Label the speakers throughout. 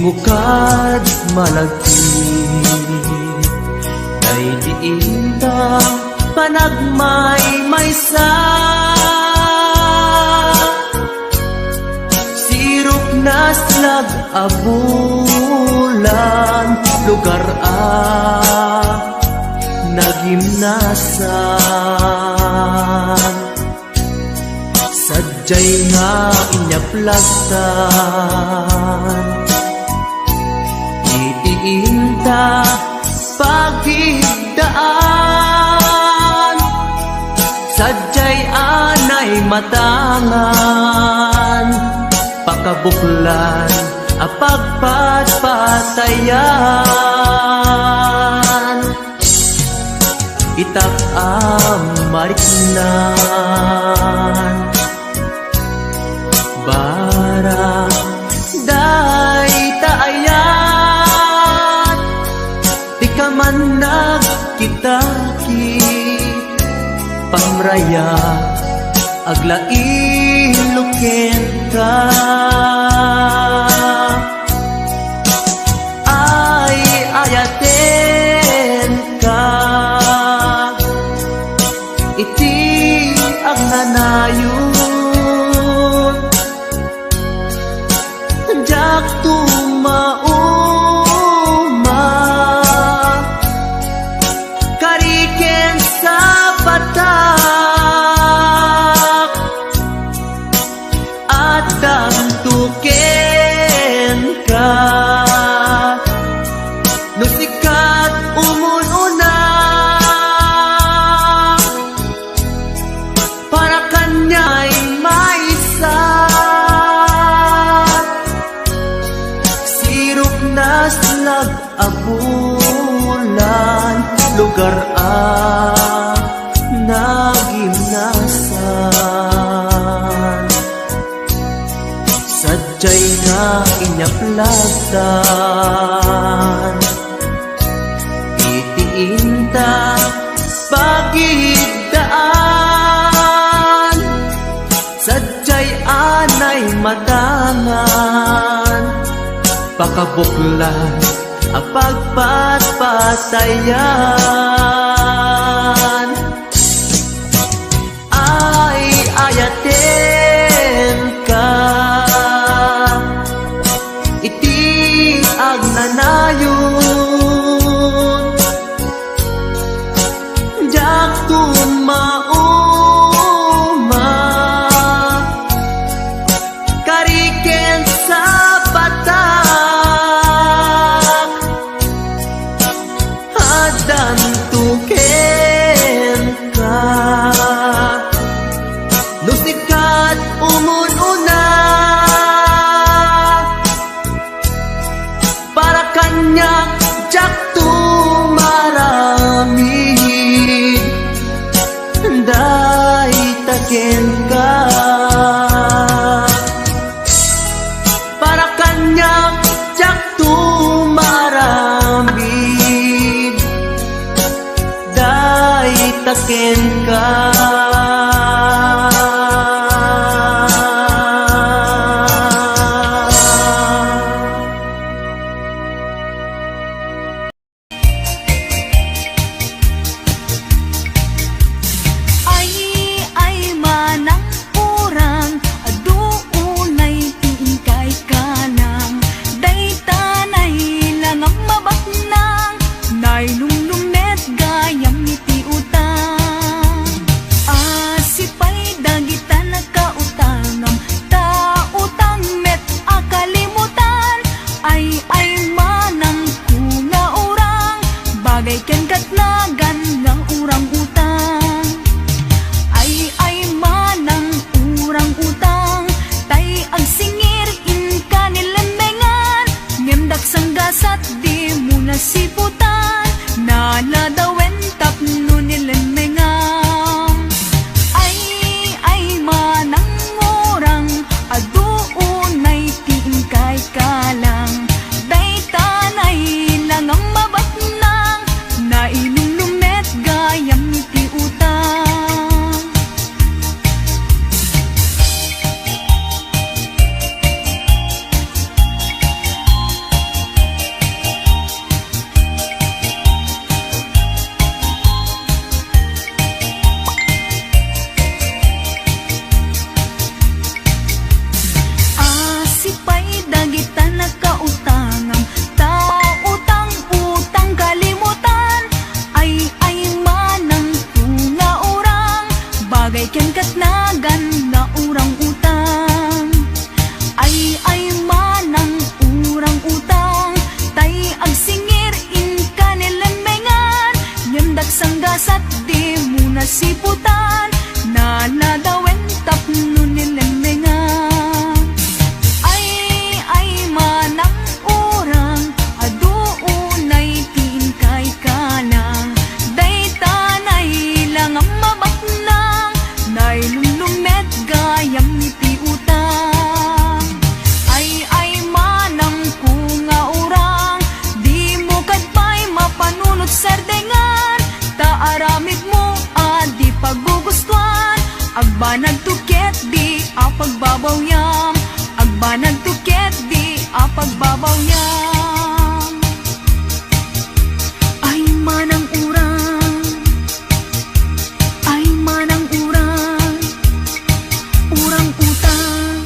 Speaker 1: Timukad malagi ay diinta panagmay maysa. Sirok naslag abulan lugar nagimnasan. Sadyay nga inyaplasan itiinta pagigdaan. Sadyay anay matangan pakabuklan apagpatpatayan. Itak mariknan bara day taayan. Di ka man nagkitaki pamraya aglain ka. Ay ayaten ka iti agnanayon. Jak tumauma kariken sa batak at damtuken ka. No sikat umununa para kanya'y maisa. Sirok naslag abulan lugar nagimnasan. Sadyay nga inyaplasan itiinta pagigdaan. Sadyay anay matangan pakabuklan apagpatpatayan. Ay ayaten ka iti agnanayon. Jak tumauma kariken sa batak adan tuken ka. No sikat umununa para kanya jak tumaramid. Day taken ka para kanya jak tumaramid. Day taken ka.
Speaker 2: Agbanag tuket di apagbabawyam, agbanag tuket di apagbabawyam. Ay manang urang, ay manang urang, urang utang.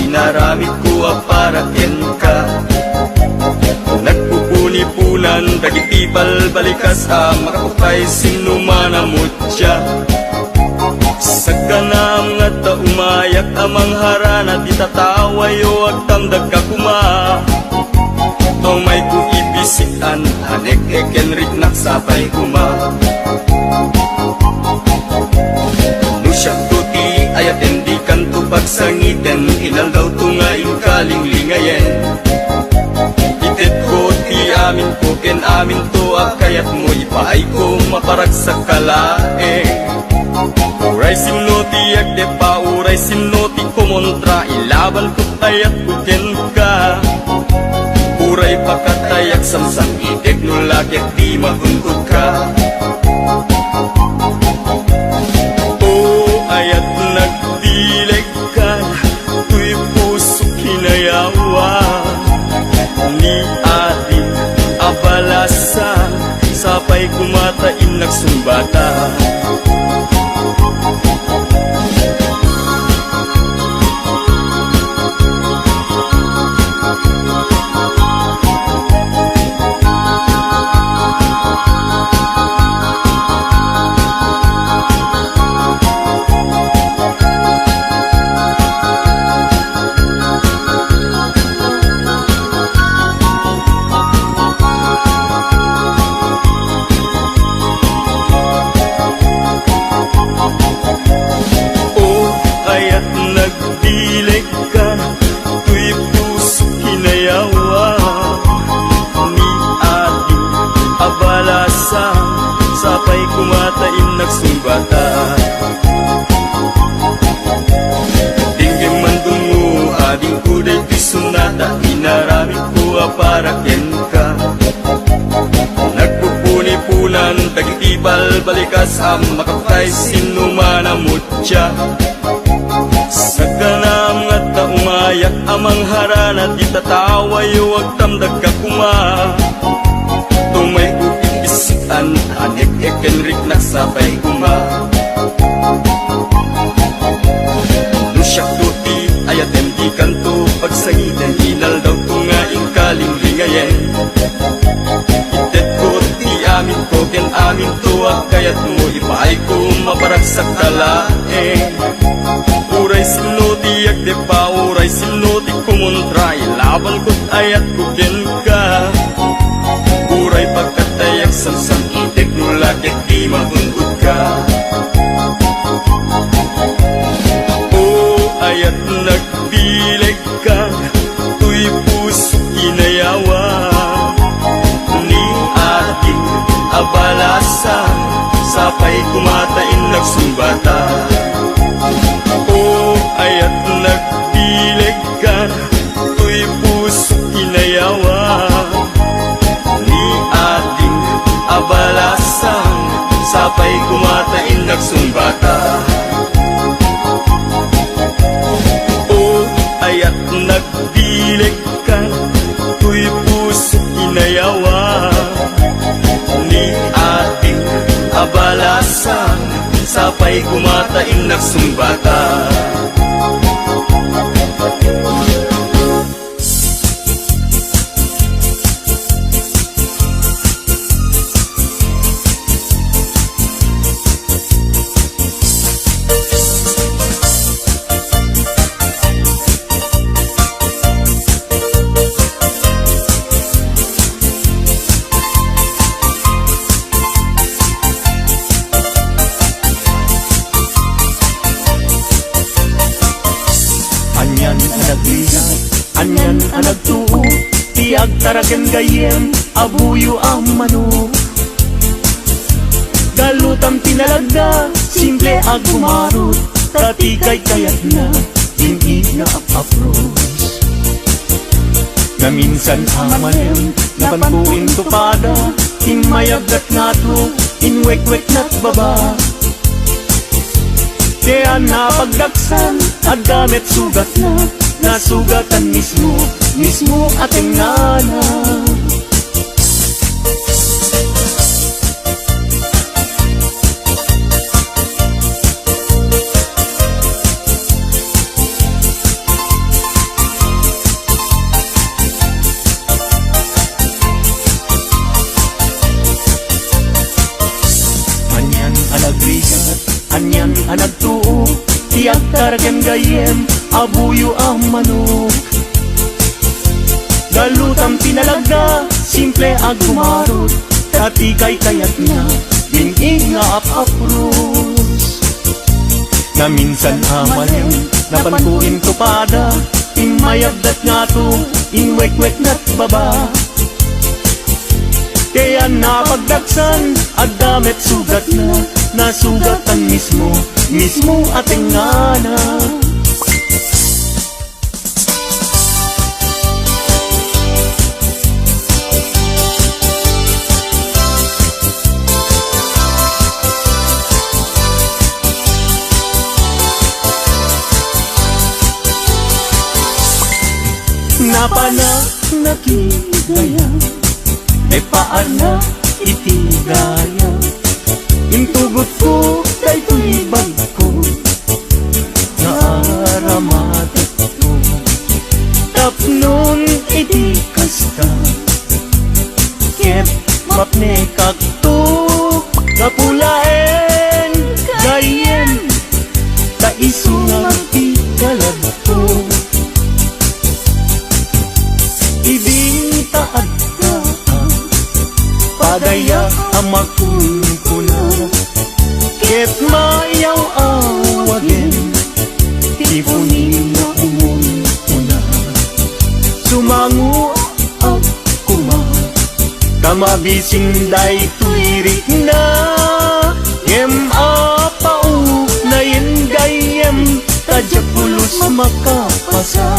Speaker 3: Inaramid ko para ken ka. Nagpupuni-punan dagiti balbalikas makapukay sinumanamot siya. Sagkanam nga ta umayak amang harana di tatawayo agtamdag ka kuma. Tomay ko ibisikan anek ekenrik naksapay kuma. Nusyak tuti ayat endi kanto pagsangiten inal daw tungain kalinglingayen. Itet ko ti amin ko ken amin to akayat mo ipaay ko maparag sa kalaeng. Uray sino ti agde pa uray sino ti kumontra ilaban ko tayat ko ken ka. Uray pakatayak samsang itek no lagyak di mahungkot ka. Ayat nagdileg ka, tuy puso kinayawa. Ni adi abalasa, sapay kumatain nagsumbata. Nagdilig ka, tuy puso kinayawa. Ni adi abalasa, sapay kumatain nagsumbata. Dinggim mandungo, ading kuday pisunata, inaramid ko para ken ka. Nagpupuni-punan, dagiti balbalikas makapukay sinumanamot siya. Sagkanam nga ta umayak amang harana di tatawayo agtamdag ka kuma. Tumay ko ibisitan anek ekenrik naksapay kuma. Nusyak tuti ayatem di kanto pagsangiten inal daw tungain kalinglingayen. Itet ko ti amin ko ken amin to akayat mo ipaay ko maparag sa kalaeng. Uray sino ti agde pa, uray sino ti kumontra, ilaban ko't ayat ko ken ka. Uray pagkatayak samsang itek no lagyak di mahungkot ka. Ayat nagdileg ka, tuy puso kinayawa. Ni ating abalasa, sapay kumatain nagsumbata. Ayat nagdileg ka, tuy puso kinayawa. Ni ating abalasa, sapay kumatain nagsumbata. Ayat nagdileg ka, tuy puso kinayawa. Ni ating abalasa, sapay kumatain nagsumbata. Anyan ang naglisat, anyan ang nagtuo, tiag taragan gayem, abuyo ang manok. Galutam tinalagda, simple ag bumarot, tatikay kayat na, dingi na apapros. Na minsan amalem, napantuin tupada, inmayagdat nga to, inwek-wek na't baba. Kaya napagdaksan, at gamit sugat na, nasugatan mismo ating nana. Anyan ang nagrisat, anyan ang nagtuo, tiyak taragan gayem, abuyo ang manok. Galutam pinalagda, simple ag bumarot, tatikay kayat na, dinig nga apapros. Na minsan amalem, napantuin tupada, inmayagdat nga to, inwek-wek na't baba. Kaya napagdaksan, at damit sugat na, nasugatan mismo ating nana. Napana nakigaya, e paana itigaya. Intugot ko kay tuibag ko, naaramatat ko. Tapnon iti kasta, ket mapnekak to. Kapulaen gayem, taisungan ti kalagto. Ibing taad ka, padaya amakun ko na. Ket mayaw awagin, tipunin na umon ko na. Sumangu ako ma, kamabising day tuirik na. Yem apau na yin gayem, tadyak pulos makapasa.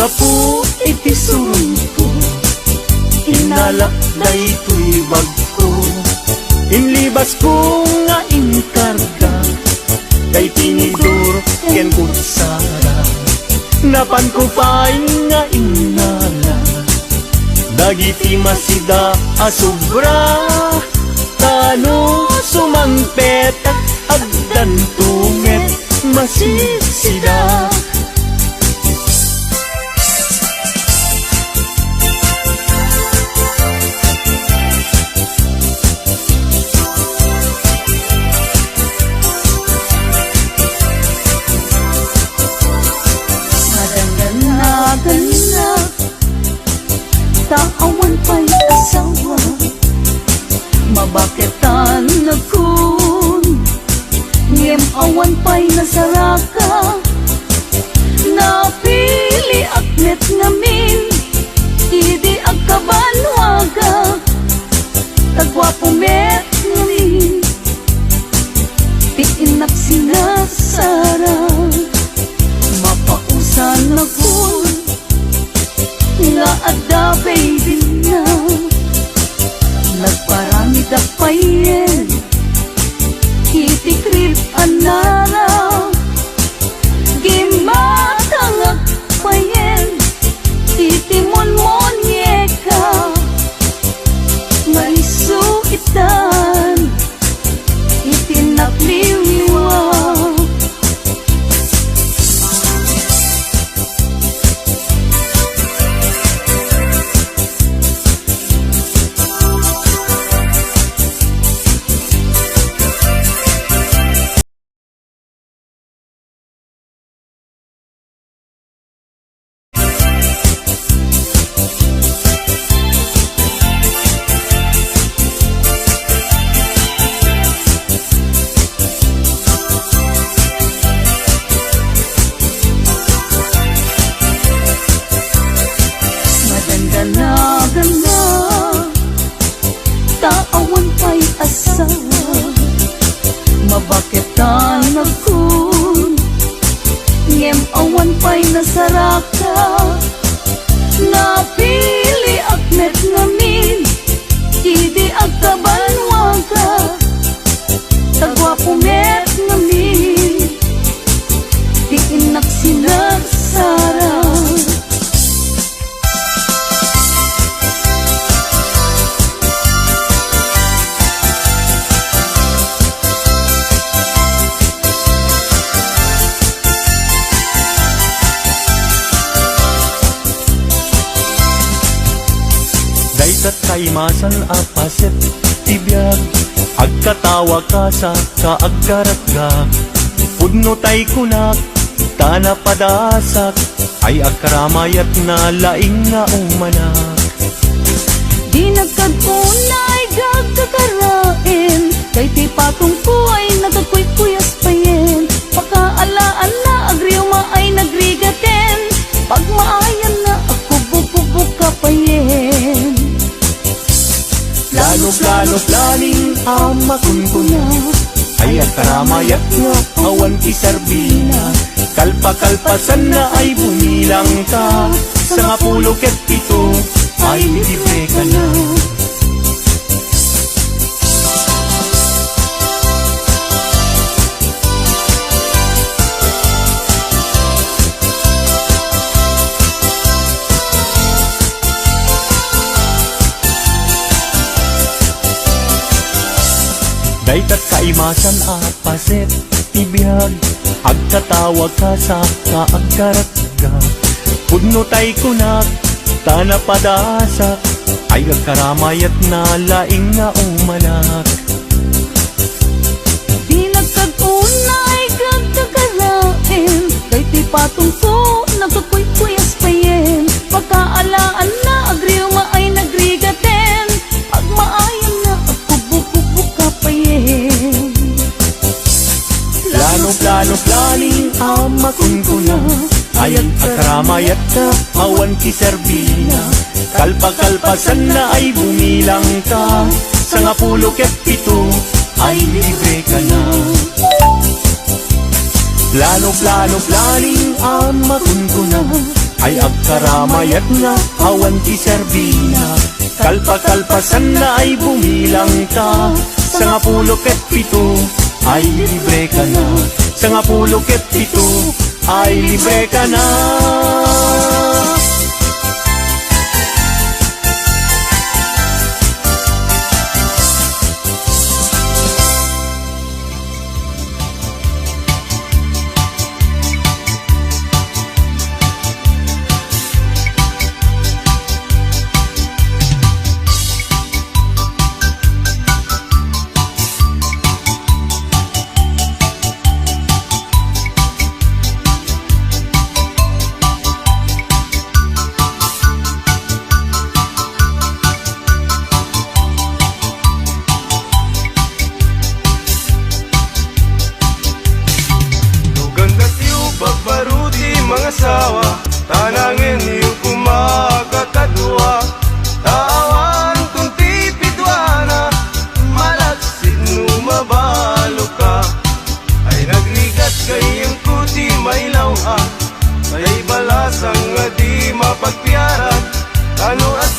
Speaker 3: Gapu iti surong ko, inalak na ito'y bag ko. Inlibas ko nga inkarga, kay tinidor ken kutsara. Napan ko pa'y nga inala, dagiti masida asubra. Tano sumangpetak agdan tunget masisida.
Speaker 2: Taawan pa'y asawa, mabaketan na kun. Ngem awan pa'y nasaraka, napili aknet namin, idi agkabanwaga, tagwapumet namin, piinak sinasara, mapausan na kun. Nga ada baby na, nagparami da payen, itikrip anara. Gimatangag payen, itimon-monyeka. Maisukitan, itinakliwa,
Speaker 4: kaimasan apaset tibiyag agkatawa ka sa kaagkaratgag pudno tay kunak tana padasak ay agkaramayat na laing nga umanak.
Speaker 2: Di nagkadunay gagkakarain, kay ti patong ko ay nagkakuy-kuyas payen. Pakaalaan na agriyo ay nagrigaten, pag maayan na ako bububog ka payen.
Speaker 4: Plano planing ama kunkuna ay agkaramayat nga awan ti sarbina. Kalpa-kalpasan na ay bumilang ka sa 17 ay libre ka na. Daytat kaimasan at paset tibiyag agkatawag ka sa kaagkaratga pudno tay kunak tana padasak ay agkaramayat na laing nga umanak.
Speaker 2: Di nagkadunay gagkakarain, kay ti patong ko nagkakuy-kuyas payen. Pakaalaan na agriyo ay nagrigaten, pag maayan na ako bububog ka payen.
Speaker 4: Plano planing ama kunkuna ay agkaramayat ka awan ti serbina. Kalpa-kalpasan na ay bumilang ka sa 17 ay libre ka na. Plano planing ama kunkuna ay agkaramayat nga awan ti serbina. Kalpa-kalpasan na ay bumilang ka sa 17 ay libre ka na. Sa 17 ay libre ka na.
Speaker 3: Mga sawa, tanangin niyo kumakakadwa. Tawan kung tipidwana, malaksin numabalo ka. Ay nagligat kayong kuti may lawa, ay balasang nga di mapagpiaran. Ano at